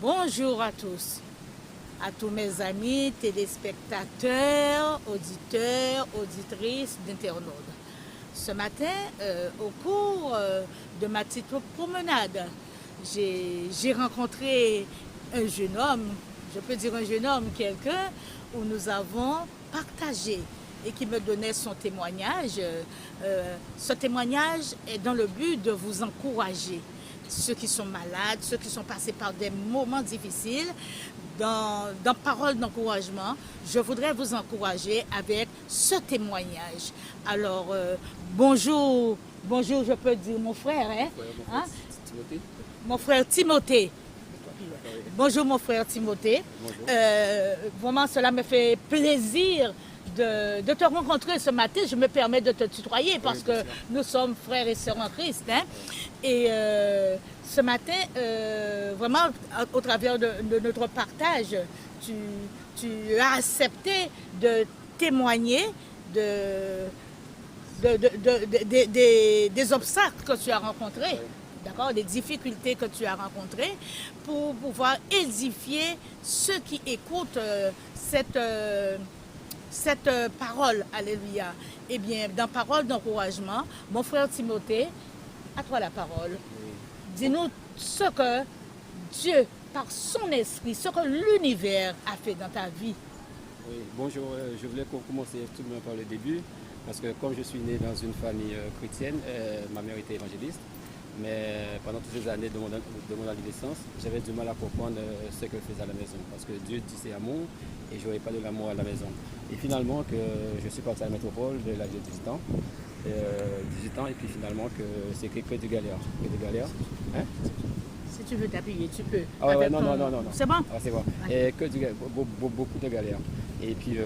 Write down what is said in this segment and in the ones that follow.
Bonjour à tous mes amis, téléspectateurs, auditeurs, auditrices, d'internautes. Ce matin, au cours de ma petite promenade, j'ai rencontré un jeune homme, je peux dire un jeune homme, quelqu'un, où nous avons partagé et qui me donnait son témoignage. Ce témoignage est dans le but de vous encourager. Ceux qui sont malades, ceux qui sont passés par des moments difficiles, dans parole d'encouragement, je voudrais vous encourager avec ce témoignage. Alors, bonjour, je peux dire mon frère, hein? Hein? Timothée. Mon frère Timothée. Bonjour mon frère Timothée. Bonjour. Vraiment, cela me fait plaisir de te rencontrer ce matin. Je me permets de te tutoyer parce que nous sommes frères et sœurs en Christ. Hein? Et ce matin, vraiment, au travers de notre partage, tu as accepté de témoigner des obstacles que tu as rencontrés. D'accord, des difficultés que tu as rencontrées pour pouvoir édifier ceux qui écoutent cette parole, alléluia. Eh bien, dans parole d'encouragement, mon frère Timothée, à toi la parole. Oui. Dis-nous ce que Dieu, par son esprit, ce que l'univers a fait dans ta vie. Oui, bonjour, je voulais commencer tout de même par le début, parce que comme je suis né dans une famille chrétienne, ma mère était évangéliste, mais pendant toutes ces années de mon adolescence, j'avais du mal à comprendre ce qu'elle faisait à la maison, parce que Dieu dit c'est amour, et je n'aurais pas de l'amour à la maison. Et finalement, que je suis parti à la métropole de l'âge de 18 ans, et puis finalement que c'est que du galère. Que du galère. Hein? Si tu veux t'appuyer, tu peux. Ah ouais, non. C'est bon? Ah, c'est bon. Et que beaucoup de galères. Et puis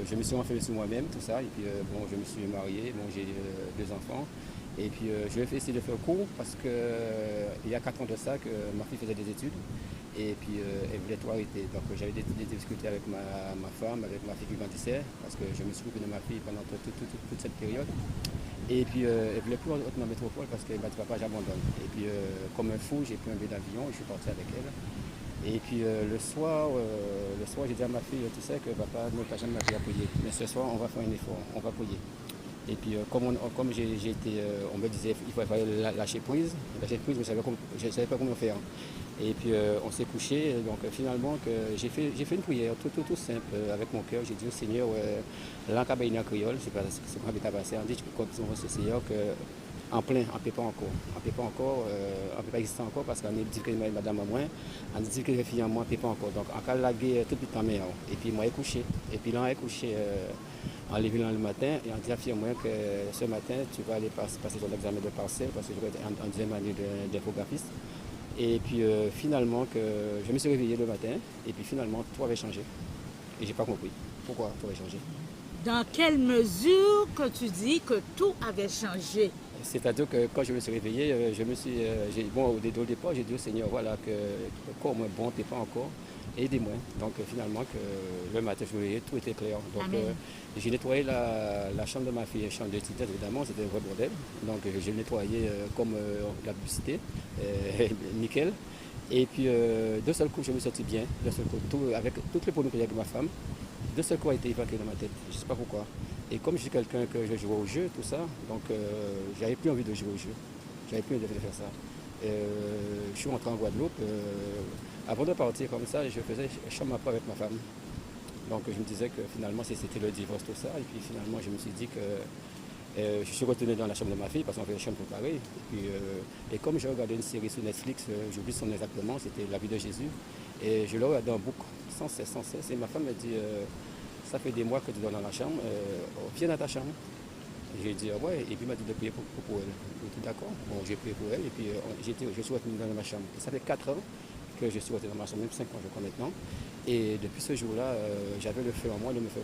je me suis enfermé sur moi-même, tout ça. Et puis bon, je me suis marié, bon, j'ai deux enfants. Et puis je vais essayer de faire court parce que il y a 4 ans de ça que ma fille faisait des études. Et puis elle voulait tout arrêter. Donc j'avais des difficultés avec ma femme, avec ma fille qui grandissait, parce que je me suis occupé de ma fille pendant toute cette période. Et puis elle ne voulait plus rentrer dans la métropole parce qu'elle m'a dit papa j'abandonne. Et puis comme un fou, j'ai pris un billet d'avion et je suis parti avec elle. Et puis le soir, j'ai dit à ma fille, tu sais que papa ne t'a jamais appris à prier. Mais ce soir on va faire un effort, on va prier. Et puis comme on me disait il fallait lâcher prise, mais je ne savais pas comment faire. Et puis on s'est couché, donc finalement que j'ai fait une prière tout simple avec mon cœur. J'ai dit au Seigneur, l'encabéine en créole, c'est comment il t'a passé, on dit comme au Seigneur que en plein, on ne peut pas encore, on ne peut pas exister encore parce qu'on dit que madame à moi, on dit que les filles à moi, on ne peut pas encore. Donc en cas de la guerre, tout le temps meilleur. Et puis moi, j'ai couché. Et puis là, on est couché en levant le matin et on dit à fille moi que ce matin, tu vas aller passer ton examen de partiel parce que je vais être en deuxième année d'infographiste. Et puis finalement, que je me suis réveillé le matin et puis finalement, tout avait changé. Et je n'ai pas compris pourquoi tout avait changé. Dans quelle mesure que tu dis que tout avait changé? C'est-à-dire que quand je me suis réveillé, au départ, j'ai dit au Seigneur, voilà, que le corps est bon, t'es pas encore, aidez-moi. Donc finalement, que le matin, je me réveillais, tout était clair. Donc j'ai nettoyé la chambre de ma fille, la chambre de petite, évidemment, c'était un vrai bordel. Donc j'ai nettoyé comme la publicité, nickel. Et puis de seul coup, je me sentis bien, de seul coup, avec toutes les problèmes avec ma femme. De seul coup a été évacué dans ma tête, je ne sais pas pourquoi. Et comme je suis quelqu'un que je joue au jeu, tout ça, donc j'avais plus envie de jouer au jeu. J'avais plus envie de faire ça. Je suis rentré en Guadeloupe. Avant de partir comme ça, je faisais chambre à part avec ma femme. Donc je me disais que finalement c'était le divorce, tout ça. Et puis finalement je me suis dit que je suis retourné dans la chambre de ma fille parce qu'on fait une chambre préparée. Et comme j'ai regardé une série sur Netflix, j'oublie son exactement, c'était La vie de Jésus. Et je l'ai regardé en boucle sans cesse. Et ma femme me dit, ça fait des mois que tu dors dans la chambre, viens dans ta chambre. J'ai dit, ouais, et puis il m'a dit de prier pour elle. J'ai dit, d'accord, bon, j'ai prié pour elle, et puis je suis retourné dans ma chambre. Et ça fait 4 ans que je suis retourné dans ma chambre, même 5 ans je crois maintenant. Et depuis ce jour-là, j'avais le feu en moi de me faire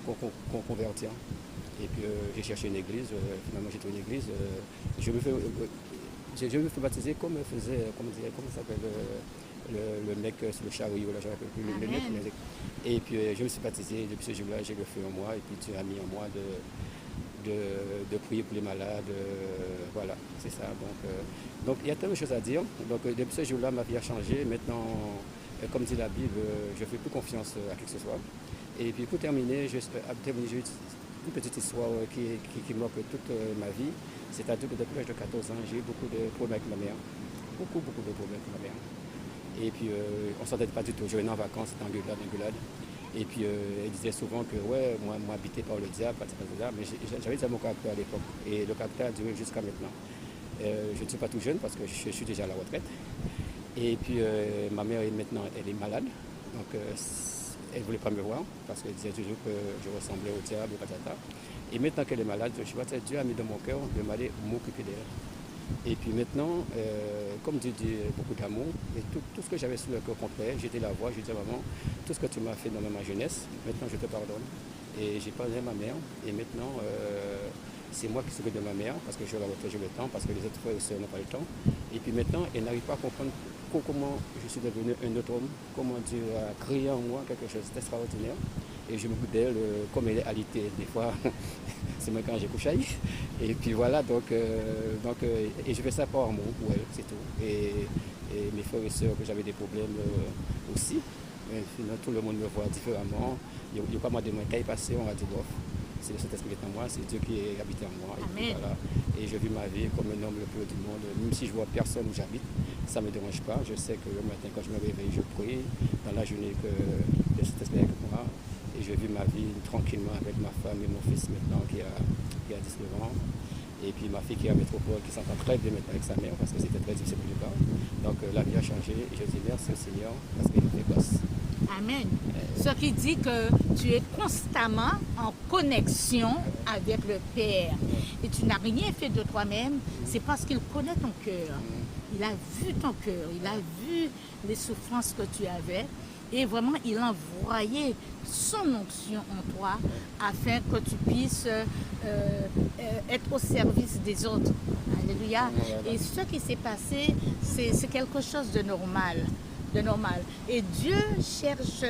convertir. Et puis j'ai cherché une église, finalement j'ai trouvé une église. Je me fais baptiser comme faisait, comment ça s'appelle le mec sur le chariot, là, je ne rappelle plus le mec. Et puis je me suis baptisé, depuis ce jour-là, j'ai le feu en moi, et puis Dieu a mis en moi de prier pour les malades, voilà, c'est ça. Donc il y a tellement de choses à dire. Donc depuis ce jour-là, ma vie a changé. Maintenant, comme dit la Bible, je ne fais plus confiance à qui que ce soit. Et puis pour terminer, j'ai une petite histoire qui marque toute ma vie. C'est-à-dire que depuis l'âge de 14 ans, j'ai eu beaucoup de problèmes avec ma mère. Beaucoup de problèmes avec ma mère. Et puis on ne s'entendait pas du tout. Je venais en vacances, c'était engueulade. Et puis elle disait souvent que ouais, moi habité par le diable, mais j'avais déjà mon caractère à l'époque. Et le caractère a duré jusqu'à maintenant. Je ne suis pas tout jeune parce que je suis déjà à la retraite. Et puis ma mère maintenant elle est malade. Donc elle ne voulait pas me voir parce qu'elle disait toujours que je ressemblais au diable, patata. Et maintenant qu'elle est malade, je vois que Dieu a mis dans mon cœur de m'aller m'occuper d'elle. Et puis maintenant, comme Dieu dit beaucoup d'amour, et tout ce que j'avais sur le cœur contre elle, j'étais la voix, je disais maman, tout ce que tu m'as fait dans ma jeunesse, maintenant je te pardonne. Et j'ai pardonné ma mère, et maintenant c'est moi qui s'occupe de ma mère, parce que je la retrouve le temps, parce que les autres frères et sœurs n'ont pas le temps. Et puis maintenant, elle n'arrive pas à comprendre comment je suis devenu un autre homme, comment Dieu a créé en moi quelque chose d'extraordinaire. Et je m'occupe d'elle comme elle est alitée. Des fois, c'est moi quand j'ai couché. Et puis voilà, et je fais ça par amour pour elle, c'est tout. Et mes frères et sœurs, que j'avais des problèmes aussi. Mais finalement, tout le monde me voit différemment. Il n'y a pas moi de moi qui est passé, on va dire, bof. C'est le Saint-Esprit qui est en moi, c'est Dieu qui est habité en moi. Et, puis, voilà. Et je vis ma vie comme un homme le plus haut du monde. Même si je vois personne où j'habite, ça ne me dérange pas. Je sais que le matin, quand je me réveille, je prie. Dans la journée, que le Saint-Esprit est avec moi. Et je vis ma vie tranquillement avec ma femme et mon fils maintenant qui a 19 ans. Et puis ma fille qui est à Métropole, qui s'entend très bien maintenant avec sa mère parce que c'était très difficile au départ. Donc la vie a changé et je dis merci au Seigneur parce qu'il est gosse. Amen. Ce qui dit que tu es constamment en connexion avec le Père. Et tu n'as rien fait de toi-même, c'est parce qu'il connaît ton cœur. Il a vu ton cœur, il a vu les souffrances que tu avais. Et vraiment, il a envoyé son onction en toi afin que tu puisses être au service des autres. Alléluia. Et ce qui s'est passé, c'est quelque chose de normal. Et Dieu cherche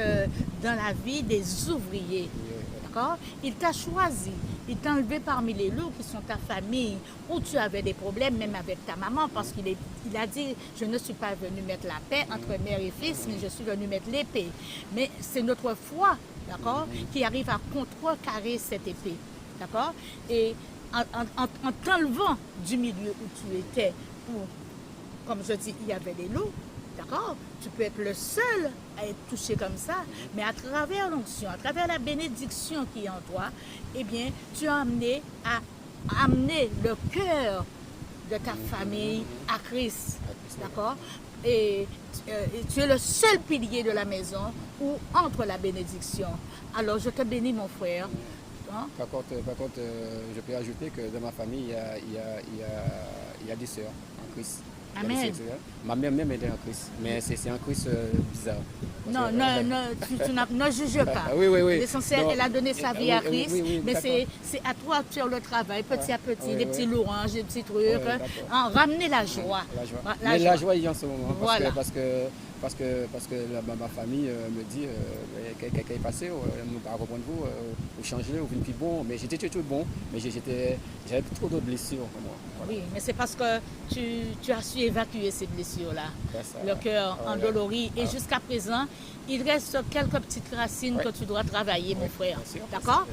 dans la vie des ouvriers. D'accord? Il t'a choisi. Il t'a enlevé parmi les loups qui sont ta famille, où tu avais des problèmes, même avec ta maman, parce qu'il a dit, je ne suis pas venu mettre la paix entre mère et fils, mais je suis venu mettre l'épée. Mais c'est notre foi, d'accord, qui arrive à contrecarrer cette épée, d'accord? Et en t'enlevant du milieu où tu étais, où, comme je dis, il y avait des loups, d'accord? Tu peux être le seul à être touché comme ça, mais à travers l'onction, à travers la bénédiction qui est en toi, eh bien, tu as amené le cœur de ta famille à Christ, d'accord? Et tu es le seul pilier de la maison où entre la bénédiction. Alors, je te bénis, mon frère. Hein? Par contre, je peux ajouter que dans ma famille, il y a des sœurs en Christ. Amen. Ma mère même est en Christ, mais c'est un Christ bizarre. Non, ne juge pas. Oui. L'essentiel, elle a donné sa vie à Christ, mais c'est à toi de faire le travail, petit à petit, les petits louanges, les petits trucs, ramener la joie. La joie il y a en ce moment, voilà. parce que ma famille me dit qu'elle est passée, nous pas reprendre vous changer, vous venez plus bon, mais j'étais tout bon, mais j'avais trop de blessures pour moi. Voilà. Oui, mais c'est parce que tu as su évacuer ces blessures-là, le cœur endolori, et jusqu'à présent, il reste quelques petites racines que tu dois travailler, mon frère, d'accord?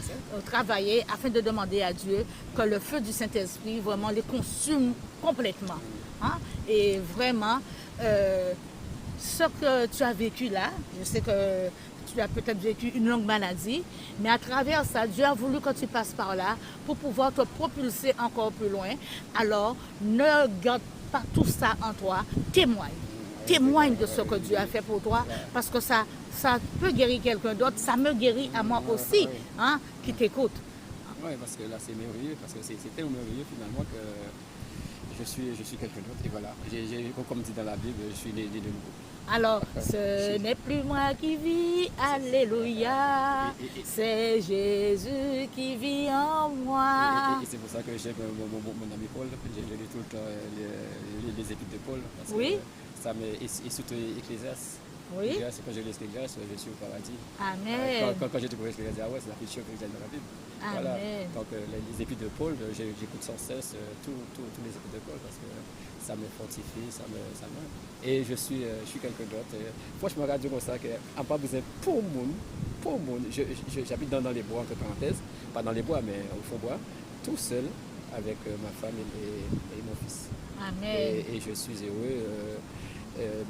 Travailler afin de demander à Dieu que le feu du Saint-Esprit vraiment les consume complètement. Hein? Et vraiment, ce que tu as vécu là, je sais que tu as peut-être vécu une longue maladie, mais à travers ça, Dieu a voulu que tu passes par là pour pouvoir te propulser encore plus loin. Alors, ne garde pas tout ça en toi, témoigne de ce que Dieu a fait pour toi, parce que ça peut guérir quelqu'un d'autre, ça me guérit à moi aussi, hein, qui t'écoute. Oui, parce que là c'est merveilleux, parce que c'était merveilleux finalement que je suis quelqu'un d'autre, et voilà, comme dit dans la Bible, je suis né de nouveau. Alors, ce n'est plus moi qui vis, alléluia, c'est Jésus qui vit en moi. Et c'est pour ça que j'aime mon ami Paul, je lis tout le temps les épîtres de Paul, parce oui. que ça et surtout Ecclésiaste. Oui. Grâce, quand je laisse les grâces, je suis au paradis. Amen. Quand j'ai découvert ce que j'ai dit, ah ouais, c'est la fiction que j'ai dans la Bible. Voilà. Amen. Donc les épîtres de Paul, j'écoute sans cesse tous les épîtres de Paul parce que ça me fortifie, ça me... Et je suis quelqu'un d'autre. Franchement, radio comme ça, n'a pas besoin pour le monde. J'habite dans les bois, entre parenthèses, pas dans les bois, mais au fond bois, tout seul, avec ma femme et mon fils. Amen. Et je suis heureux.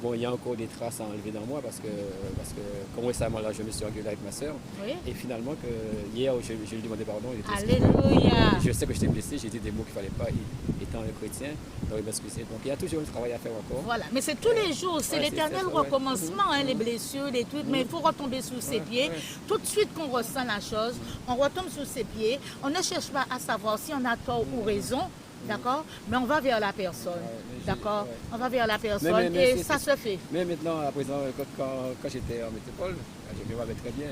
Bon, il y a encore des traces à enlever dans moi parce que comme récemment là, je me suis engueulé avec ma soeur. Oui. Et finalement, hier, je lui ai demandé pardon. Alléluia. Je sais que je t'ai blessé, j'ai dit des mots qu'il ne fallait pas, étant un chrétien. Donc, il m'a excusé. Donc, il y a toujours un travail à faire encore. Voilà, mais c'est tous les jours, c'est l'éternel recommencement, hein, les blessures, les trucs, mais il faut retomber sur ses pieds. Tout de suite qu'on ressent la chose, on retombe sur ses pieds, on ne cherche pas à savoir si on a tort ou raison. D'accord? Mais on va vers la personne. D'accord? On va vers la personne et ça se fait. Mais maintenant, à présent, quand j'étais en métropole, je me rappelle très bien,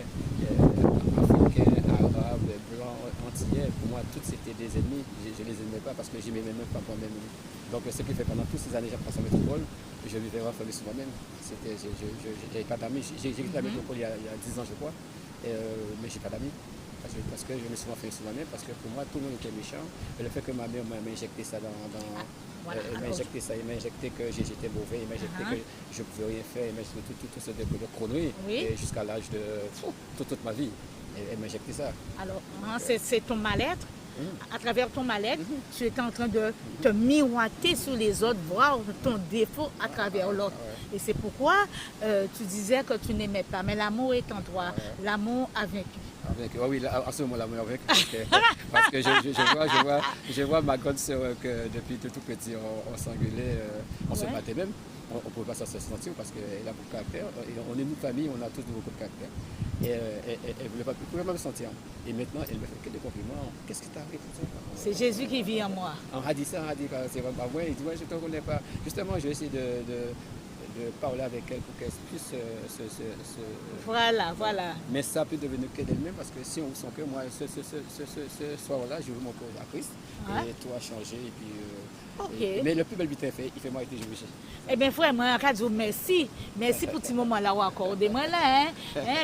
Africains, Arabes, Blancs, Antillais, pour moi, tous c'était des ennemis. Je ne les aimais pas parce que je m'aimais même pas moi-même. Donc, ce qui fait pendant toutes ces années, j'ai passé en métropole, je vivais renfermé sur moi-même. Je n'avais pas d'amis. J'ai quitté la métropole il y a 10 ans, je crois, mais je n'ai pas d'amis. Parce que je me suis renfermé sur moi-même, parce que pour moi, tout le monde était méchant. Et le fait que ma mère m'a injecté ça il m'a injecté que j'étais mauvais, il m'a injecté que je ne pouvais rien faire, il m'a injecté tout ce de conneries, jusqu'à l'âge de toute ma vie. Elle m'a injecté ça. Alors, c'est ton mal-être. À travers ton mal-être, tu étais en train de te miroiter sur les autres, voir ton défaut à travers l'autre. Et c'est pourquoi tu disais que tu n'aimais pas. Mais l'amour est en toi. L'amour a vaincu. Oui, en ce moment, l'amour a vaincu. Parce que je vois ma grande soeur que depuis tout petit, on s'engueulait, on se battait même. On ne pouvait pas se sentir parce qu'elle a beaucoup de caractère. On est une famille, on a tous beaucoup de caractère. Et elle ne pouvait pas me sentir. Et maintenant, elle me fait des compliments. Qu'est-ce qui t'arrive? C'est Jésus qui vit en moi. On a dit ça, c'est vraiment pas moi. Il dit, ouais, je ne te connais pas. Justement, je vais essayer de parler avec elle pour qu'elle puisse Voilà. Mais ça peut devenir que d'elle-même parce que si on sent que moi, ce soir-là, je veux mon corps à Christ. Et tout a changé. Et puis, mais le plus bel butin fait, il fait moi été je veux. Eh bien, frère, moi, je dis merci. Merci pour ce moment-là accordé. Moi là,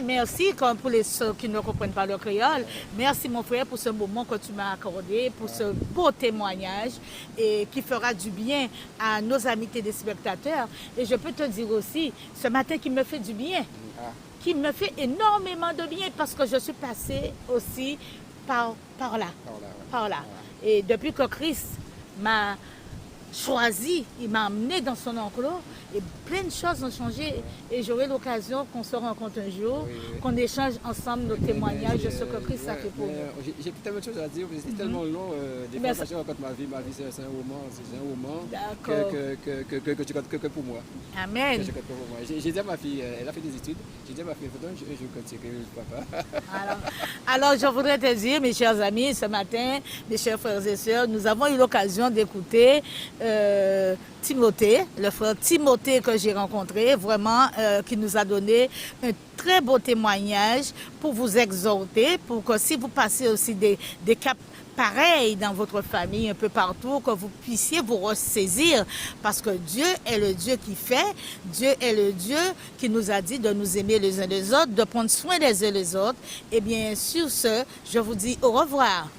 merci comme pour les ceux qui ne comprennent pas le créole. Merci, mon frère, pour ce moment que tu m'as accordé, pour ce beau témoignage et qui fera du bien à nos amis téléspectateurs. Et je peux te dire aussi, ce matin, qui me fait du bien. Qui me fait énormément de bien parce que je suis passée aussi par là. Et depuis que Christ m'a choisi, il m'a amené dans son enclos et plein de choses ont changé et j'aurai l'occasion qu'on se rencontre un jour, qu'on échange ensemble nos témoignages de ce que Christ a fait pour nous. J'ai tellement de choses à dire, c'est tellement long. Des fois, quand je raconte ma vie c'est un roman que pour moi. Amen. J'ai dit à ma fille, elle a fait des études, j'ai dit à ma fille, je continue papa. Alors, je voudrais te dire, mes chers amis, ce matin, mes chers frères et sœurs, nous avons eu l'occasion d'écouter Timothée, le frère Timothée que j'ai rencontré, vraiment, qui nous a donné un très beau témoignage pour vous exhorter, pour que si vous passez aussi des caps pareils dans votre famille, un peu partout, que vous puissiez vous ressaisir, parce que Dieu est le Dieu qui fait, Dieu est le Dieu qui nous a dit de nous aimer les uns les autres, de prendre soin les uns les autres. Et bien, sur ce, je vous dis au revoir.